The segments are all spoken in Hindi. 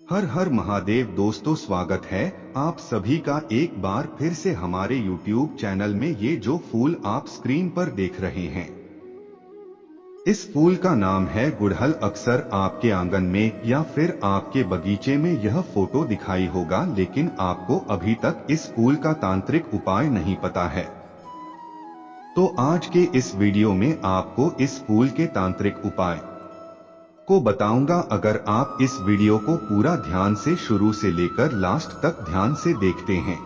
हर हर महादेव दोस्तों, स्वागत है आप सभी का एक बार फिर से हमारे YouTube चैनल में। ये जो फूल आप स्क्रीन पर देख रहे हैं, इस फूल का नाम है गुड़हल। अक्सर आपके आंगन में या फिर आपके बगीचे में यह फोटो दिखाई होगा, लेकिन आपको अभी तक इस फूल का तांत्रिक उपाय नहीं पता है। तो आज के इस वीडियो में आपको इस फूल के तांत्रिक उपाय को बताऊंगा। अगर आप इस वीडियो को पूरा ध्यान से शुरू से लेकर लास्ट तक ध्यान से देखते हैं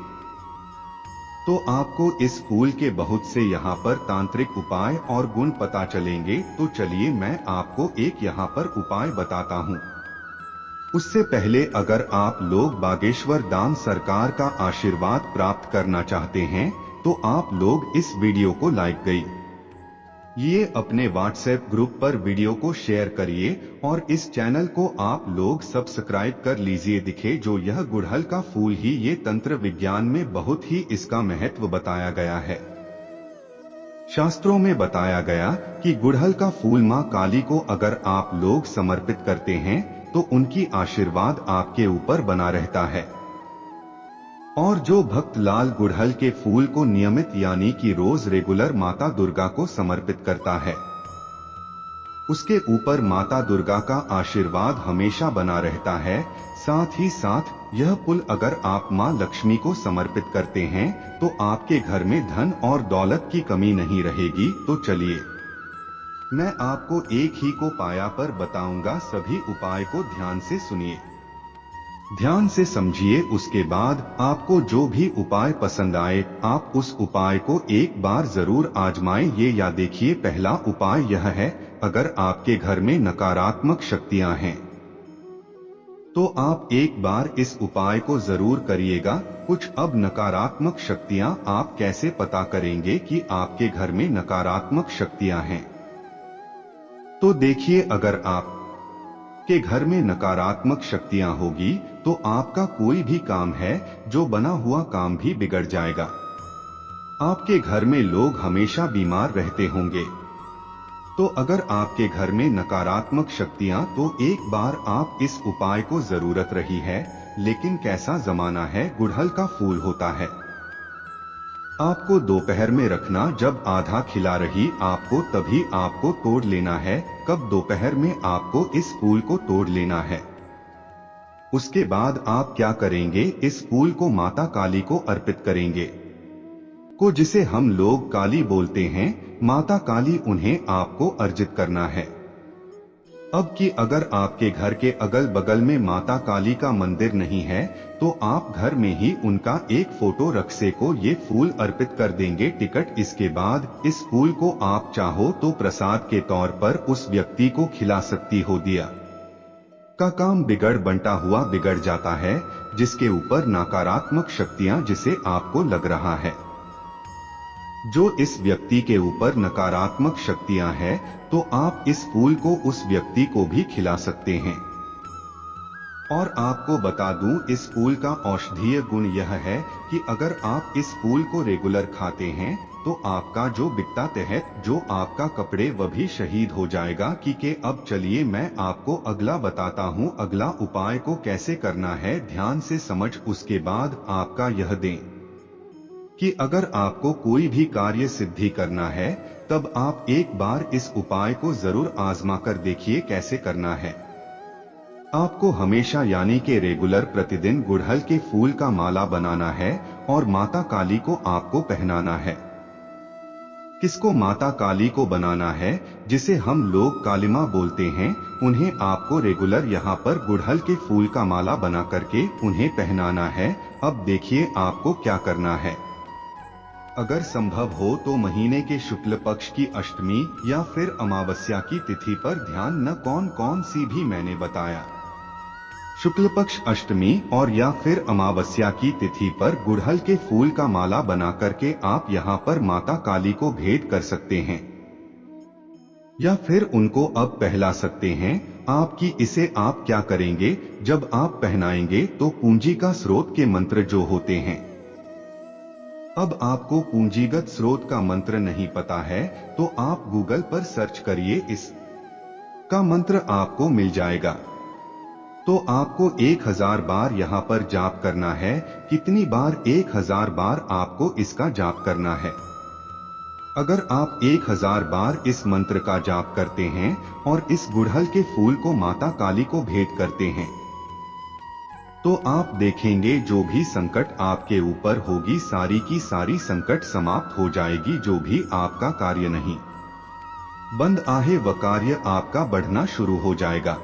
तो आपको इस फूल के बहुत से यहाँ पर तांत्रिक उपाय और गुण पता चलेंगे। तो चलिए मैं आपको एक यहाँ पर उपाय बताता हूँ। उससे पहले अगर आप लोग बागेश्वर धाम सरकार का आशीर्वाद प्राप्त करना चाहते हैं तो आप लोग इस वीडियो को लाइक ये अपने व्हाट्सएप ग्रुप पर वीडियो को शेयर करिए और इस चैनल को आप लोग सब्सक्राइब कर लीजिए। दिखे जो यह गुड़हल का फूल ही, ये तंत्र विज्ञान में बहुत ही इसका महत्व बताया गया है। शास्त्रों में बताया गया कि गुड़हल का फूल मां काली को अगर आप लोग समर्पित करते हैं तो उनकी आशीर्वाद आपके ऊपर बना रहता है। और जो भक्त लाल गुड़हल के फूल को नियमित यानी कि रोज रेगुलर माता दुर्गा को समर्पित करता है, उसके ऊपर माता दुर्गा का आशीर्वाद हमेशा बना रहता है। साथ ही साथ यह फूल अगर आप मां लक्ष्मी को समर्पित करते हैं तो आपके घर में धन और दौलत की कमी नहीं रहेगी। तो चलिए मैं आपको एक ही को पाया पर बताऊंगा। सभी उपाय को ध्यान से सुनिए, ध्यान से समझिए। उसके बाद आपको जो भी उपाय पसंद आए आप उस उपाय को एक बार जरूर आजमाएं। ये या देखिए, पहला उपाय यह है, अगर आपके घर में नकारात्मक शक्तियां हैं तो आप एक बार इस उपाय को जरूर करिएगा। कुछ अब नकारात्मक शक्तियां आप कैसे पता करेंगे कि आपके घर में नकारात्मक शक्तियां हैं? तो देखिए, अगर आप के घर में नकारात्मक शक्तियां होगी तो आपका कोई भी काम है जो बना हुआ काम भी बिगड़ जाएगा। आपके घर में लोग हमेशा बीमार रहते होंगे। तो अगर आपके घर में नकारात्मक शक्तियां, तो एक बार आप इस उपाय को जरूरत रही है। लेकिन कैसा जमाना है, गुड़हल का फूल होता है आपको दोपहर में रखना, जब आधा खिला रही आपको तभी आपको तोड़ लेना है। कब? दोपहर में आपको इस फूल को तोड़ लेना है। उसके बाद आप क्या करेंगे, इस फूल को माता काली को अर्पित करेंगे, जिसे हम लोग काली बोलते हैं। माता काली उन्हें आपको अर्जित करना है। अब कि अगर आपके घर के अगल बगल में माता काली का मंदिर नहीं है तो आप घर में ही उनका एक फोटो रक्से को ये फूल अर्पित कर देंगे। टिकट। इसके बाद इस फूल को आप चाहो तो प्रसाद के तौर पर उस व्यक्ति को खिला सकती हो। दिया का काम बंटा हुआ बिगड़ जाता है, जिसके ऊपर नकारात्मक शक्तियां, जिसे आपको लग रहा है जो इस व्यक्ति के ऊपर नकारात्मक शक्तियां हैं, तो आप इस फूल को उस व्यक्ति को भी खिला सकते हैं। और आपको बता दूं, इस फूल का औषधीय गुण यह है कि अगर आप इस फूल को रेगुलर खाते हैं तो आपका जो बिकता तहत जो आपका कपड़े वह भी शहीद हो जाएगा। कि अब चलिए मैं आपको अगला बताता हूं, अगला उपाय को कैसे करना है। ध्यान से समझ। उसके बाद आपका यह दें कि अगर आपको कोई भी कार्य सिद्धि करना है तब आप एक बार इस उपाय को जरूर आजमा कर देखिए कैसे करना है। आपको हमेशा यानी कि रेगुलर प्रतिदिन गुड़हल के फूल का माला बनाना है और माता काली को आपको पहनाना है। किसको? माता काली को बनाना है, जिसे हम लोग काली मां बोलते हैं। उन्हें आपको रेगुलर यहाँ पर गुड़हल के फूल का माला बना करके उन्हें पहनाना है। अब देखिए आपको क्या करना है। अगर संभव हो तो महीने के शुक्ल पक्ष की अष्टमी या फिर अमावस्या की तिथि पर, ध्यान न कौन कौन सी भी मैंने बताया, शुक्ल पक्ष अष्टमी और या फिर अमावस्या की तिथि पर गुड़हल के फूल का माला बना करके आप यहाँ पर माता काली को भेंट कर सकते हैं या फिर उनको अब पहला सकते हैं। आपकी इसे आप क्या करेंगे, जब आप पहनाएंगे तो पूंजी का स्रोत के मंत्र जो होते हैं, अब आपको पूंजीगत स्रोत का मंत्र नहीं पता है तो आप गूगल पर सर्च करिए, इस का मंत्र आपको मिल जाएगा। तो आपको 1000 बार यहाँ पर जाप करना है। कितनी बार? 1000 बार आपको इसका जाप करना है। अगर आप 1000 बार इस मंत्र का जाप करते हैं और इस गुड़हल के फूल को माता काली को भेंट करते हैं, तो आप देखेंगे जो भी संकट आपके ऊपर होगी, सारी की सारी संकट समाप्त हो जाएगी। जो भी आपका कार्य नहीं बंद आहे वह कार्य आपका बढ़ना शुरू हो जाएगा।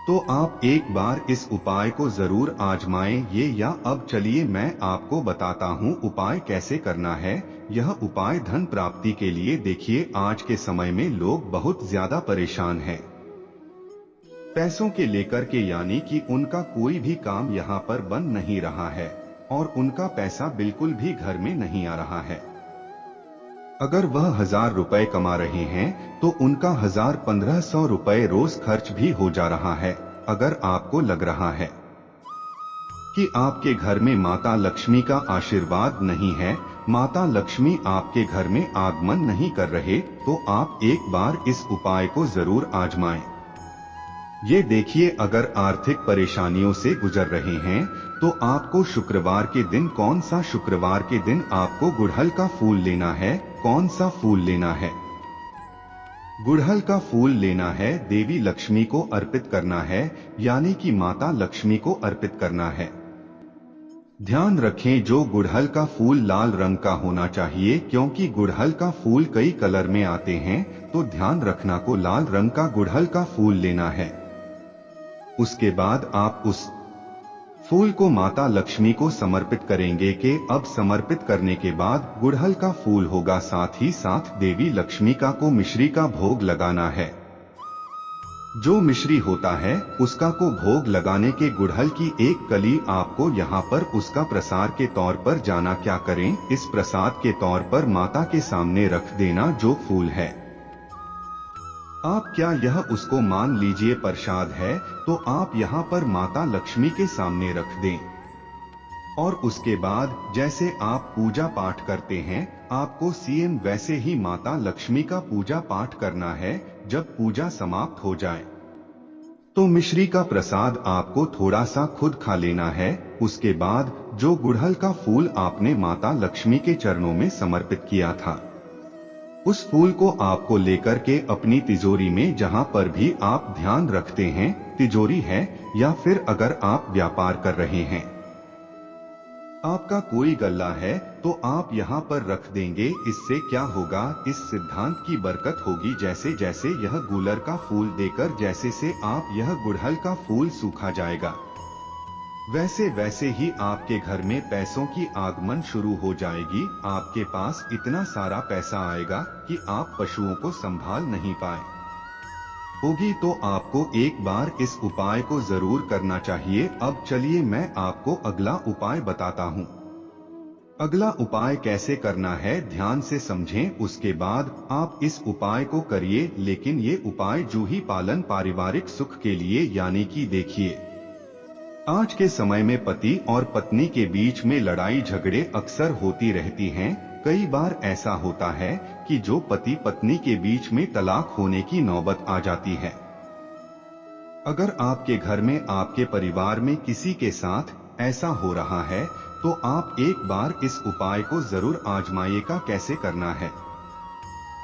तो आप एक बार इस उपाय को जरूर आजमाएं। ये या अब चलिए मैं आपको बताता हूँ उपाय कैसे करना है। यह उपाय धन प्राप्ति के लिए। देखिए आज के समय में लोग बहुत ज्यादा परेशान हैं पैसों के लेकर के, यानी कि उनका कोई भी काम यहाँ पर बन नहीं रहा है और उनका पैसा बिल्कुल भी घर में नहीं आ रहा है। अगर वह 1000 रुपए कमा रहे हैं तो उनका 1000-1500 रुपए रोज खर्च भी हो जा रहा है। अगर आपको लग रहा है कि आपके घर में माता लक्ष्मी का आशीर्वाद नहीं है, माता लक्ष्मी आपके घर में आगमन नहीं कर रहे, तो आप एक बार इस उपाय को जरूर आजमाएं। ये देखिए अगर आर्थिक परेशानियों से गुजर रहे हैं तो आपको शुक्रवार के दिन, कौन सा शुक्रवार के दिन आपको गुड़हल का फूल लेना है। कौन सा फूल लेना है? गुड़हल का फूल लेना है। देवी लक्ष्मी को अर्पित करना है, यानी कि माता लक्ष्मी को अर्पित करना है। ध्यान रखें जो गुड़हल का फूल लाल रंग का होना चाहिए, क्योंकि गुड़हल का फूल कई कलर में आते हैं, तो ध्यान रखना को लाल रंग का गुड़हल का फूल लेना है। उसके बाद आप उस फूल को माता लक्ष्मी को समर्पित करेंगे। कि अब समर्पित करने के बाद गुड़हल का फूल होगा, साथ ही साथ देवी लक्ष्मी का को मिश्री का भोग लगाना है। जो मिश्री होता है उसका को भोग लगाने के गुड़हल की एक कली आपको यहाँ पर उसका प्रसाद के तौर पर जाना। क्या करें? इस प्रसाद के तौर पर माता के सामने रख देना जो फूल है। आप क्या यह उसको मान लीजिए प्रसाद है, तो आप यहाँ पर माता लक्ष्मी के सामने रख दें। और उसके बाद जैसे आप पूजा पाठ करते हैं, आपको सेम वैसे ही माता लक्ष्मी का पूजा पाठ करना है। जब पूजा समाप्त हो जाए तो मिश्री का प्रसाद आपको थोड़ा सा खुद खा लेना है। उसके बाद जो गुड़हल का फूल आपने माता लक्ष्मी के चरणों में समर्पित किया था, उस फूल को आपको लेकर के अपनी तिजोरी में, जहां पर भी आप ध्यान रखते हैं तिजोरी है, या फिर अगर आप व्यापार कर रहे हैं, आपका कोई गल्ला है, तो आप यहाँ पर रख देंगे। इससे क्या होगा? इस सिद्धांत की बरकत होगी। जैसे जैसे यह गूलर का फूल देकर जैसे से आप यह गुड़हल का फूल सूखा जाएगा, वैसे वैसे ही आपके घर में पैसों की आगमन शुरू हो जाएगी। आपके पास इतना सारा पैसा आएगा कि आप पशुओं को संभाल नहीं पाए होगी। तो आपको एक बार इस उपाय को जरूर करना चाहिए। अब चलिए मैं आपको अगला उपाय बताता हूँ। अगला उपाय कैसे करना है ध्यान से समझें, उसके बाद आप इस उपाय को करिए। लेकिन ये उपाय जूही पालन पारिवारिक सुख के लिए, यानी कि देखिए आज के समय में पति और पत्नी के बीच में लड़ाई झगड़े अक्सर होती रहती हैं। कई बार ऐसा होता है कि जो पति पत्नी के बीच में तलाक होने की नौबत आ जाती है। अगर आपके घर में, आपके परिवार में किसी के साथ ऐसा हो रहा है, तो आप एक बार इस उपाय को जरूर आजमाइएगा। कैसे करना है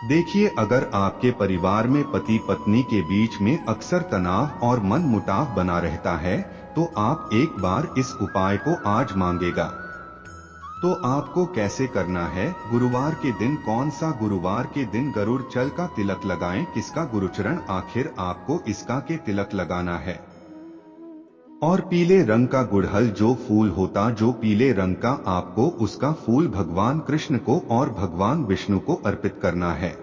देखिए, अगर आपके परिवार में पति पत्नी के बीच में अक्सर तनाव और मन मुटाव बना रहता है, तो आप एक बार इस उपाय को आज मांगेगा। तो आपको कैसे करना है? गुरुवार के दिन, कौन सा गुरुवार के दिन गरुड़ चल का तिलक लगाएं। किसका? गुरुचरण। आखिर आपको इसका के तिलक लगाना है। और पीले रंग का गुड़हल जो फूल होता, जो पीले रंग का, आपको उसका फूल भगवान कृष्ण को और भगवान विष्णु को अर्पित करना है।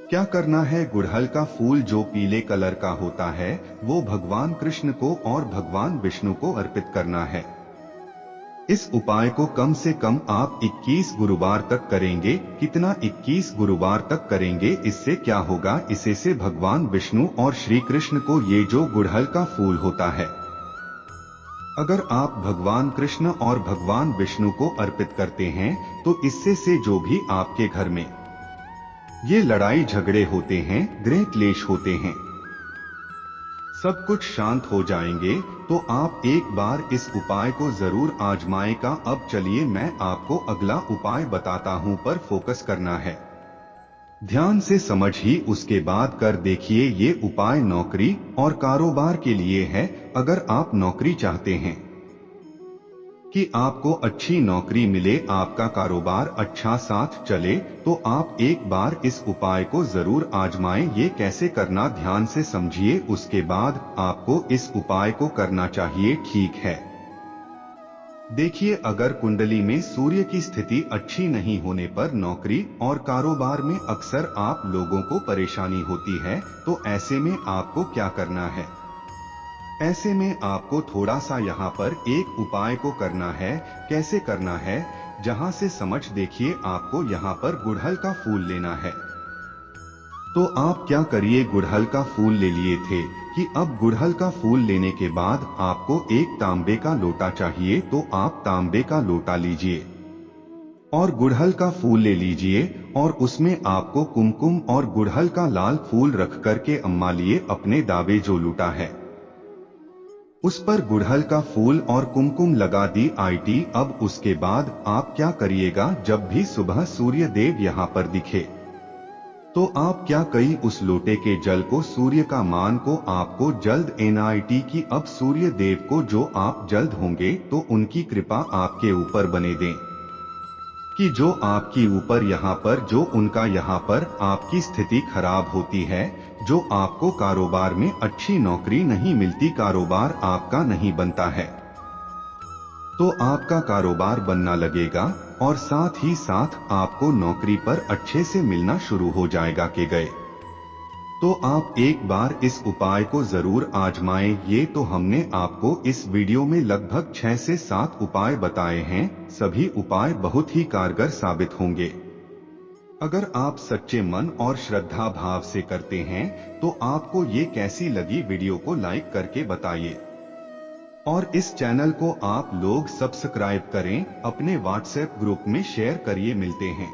क्या करना है? गुड़हल का फूल जो पीले कलर का होता है, वो भगवान कृष्ण को और भगवान विष्णु को अर्पित करना है। इस उपाय को कम से कम आप 21 गुरुवार तक करेंगे। कितना? 21 गुरुवार तक करेंगे। इससे क्या होगा? इसे से भगवान विष्णु और श्री कृष्ण को ये जो गुड़हल का फूल होता है, अगर आप भगवान कृष्ण और भगवान विष्णु को अर्पित करते हैं, तो इससे से जो भी आपके घर में ये लड़ाई झगड़े होते हैं, गृह क्लेश होते हैं, सब कुछ शांत हो जाएंगे, तो आप एक बार इस उपाय को जरूर आजमाएं। अब चलिए मैं आपको अगला उपाय बताता हूं, पर फोकस करना है, ध्यान से समझ ही उसके बाद कर देखिए। ये उपाय नौकरी और कारोबार के लिए है। अगर आप नौकरी चाहते हैं कि आपको अच्छी नौकरी मिले, आपका कारोबार अच्छा साथ चले, तो आप एक बार इस उपाय को जरूर आजमाएं। ये कैसे करना ध्यान से समझिए, उसके बाद आपको इस उपाय को करना चाहिए। ठीक है, देखिए, अगर कुंडली में सूर्य की स्थिति अच्छी नहीं होने पर नौकरी और कारोबार में अक्सर आप लोगों को परेशानी होती है, तो ऐसे में आपको क्या करना है? ऐसे में आपको थोड़ा सा यहाँ पर एक उपाय को करना है। कैसे करना है, जहाँ से समझ देखिए। आपको यहाँ पर गुड़हल का फूल लेना है। तो आप क्या करिए, गुड़हल का फूल ले लिए थे कि अब गुड़हल का फूल लेने के बाद आपको एक तांबे का लोटा चाहिए। तो आप तांबे का लोटा लीजिए और गुड़हल का फूल ले लीजिए, और उसमें आपको कुमकुम और गुड़हल का लाल फूल रख करके अम्मा लिए अपने दावे जो लूटा है उस पर गुड़हल का फूल और कुमकुम लगा दी आईटी। अब उसके बाद आप क्या करिएगा, जब भी सुबह सूर्य देव यहाँ पर दिखे, तो आप क्या कई उस लोटे के जल को, सूर्य का मान को आपको जल्द एनआईटी की। अब सूर्य देव को जो आप जल्द होंगे, तो उनकी कृपा आपके ऊपर बने दें कि जो आपकी ऊपर यहाँ पर, जो उनका यहाँ पर आपकी स्थिति खराब होती है, जो आपको कारोबार में अच्छी नौकरी नहीं मिलती, कारोबार आपका नहीं बनता है, तो आपका कारोबार बनना लगेगा और साथ ही साथ आपको नौकरी पर अच्छे से मिलना शुरू हो जाएगा के गए। तो आप एक बार इस उपाय को जरूर आजमाएं। ये तो हमने आपको इस वीडियो में लगभग 6 से 7 उपाय बताए हैं। सभी उपाय बहुत ही कारगर साबित होंगे। अगर आप सच्चे मन और श्रद्धा भाव से करते हैं, तो आपको ये कैसी लगी, वीडियो को लाइक करके बताइए और इस चैनल को आप लोग सब्सक्राइब करें, अपने व्हाट्सएप ग्रुप में शेयर करिए। मिलते हैं